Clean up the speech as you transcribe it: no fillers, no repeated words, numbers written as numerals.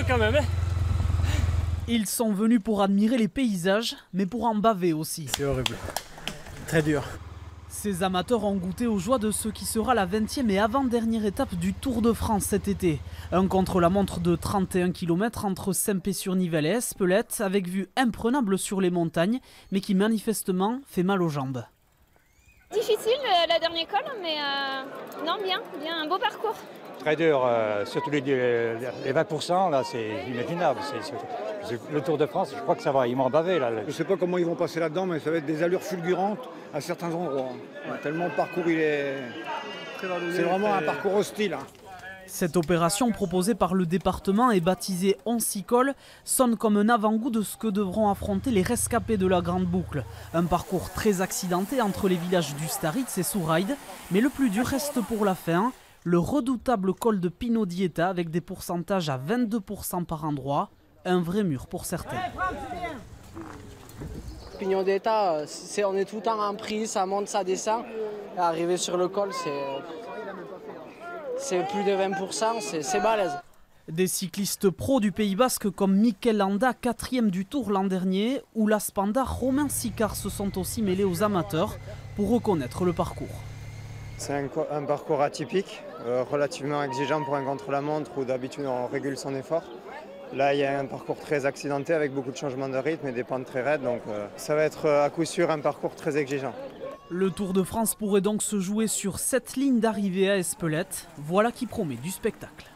quand même. Hein. Ils sont venus pour admirer les paysages, mais pour en baver aussi. C'est horrible. Très dur. Ces amateurs ont goûté aux joies de ce qui sera la 20e et avant-dernière étape du Tour de France cet été. Un contre-la-montre de 31 km entre Saint-Pé-sur-Nivelle et Espelette, avec vue imprenable sur les montagnes, mais qui manifestement fait mal aux jambes. Difficile la dernière col, mais non, bien, un beau parcours. Très dur, surtout les 20%, là, c'est inimaginable. Le Tour de France, je crois que ça va, ils m'ont bavé là. Je ne sais pas comment ils vont passer là-dedans, mais ça va être des allures fulgurantes à certains endroits. Ouais. Tellement le parcours, c'est vraiment un parcours hostile. Hein. Cette opération proposée par le département et baptisée On s'y colle sonne comme un avant-goût de ce que devront affronter les rescapés de la Grande Boucle. Un parcours très accidenté entre les villages d'Ustaritz et Souraïd, mais le plus dur reste pour la fin, le redoutable col de Pino Dieta avec des pourcentages à 22% par endroit, un vrai mur pour certains. Pino Dieta, on est tout le temps en prise, ça monte, ça descend. Et arriver sur le col, c'est plus de 20%, c'est balèze. Des cyclistes pros du Pays Basque comme Mikel Landa, 4e du Tour l'an dernier, ou l'Aspanda Romain Sicard se sont aussi mêlés aux amateurs pour reconnaître le parcours. C'est un parcours atypique, relativement exigeant pour un contre-la-montre où d'habitude on régule son effort. Là, il y a un parcours très accidenté avec beaucoup de changements de rythme et des pentes très raides, donc ça va être à coup sûr un parcours très exigeant. Le Tour de France pourrait donc se jouer sur 7 lignes d'arrivée à Espelette. Voilà qui promet du spectacle.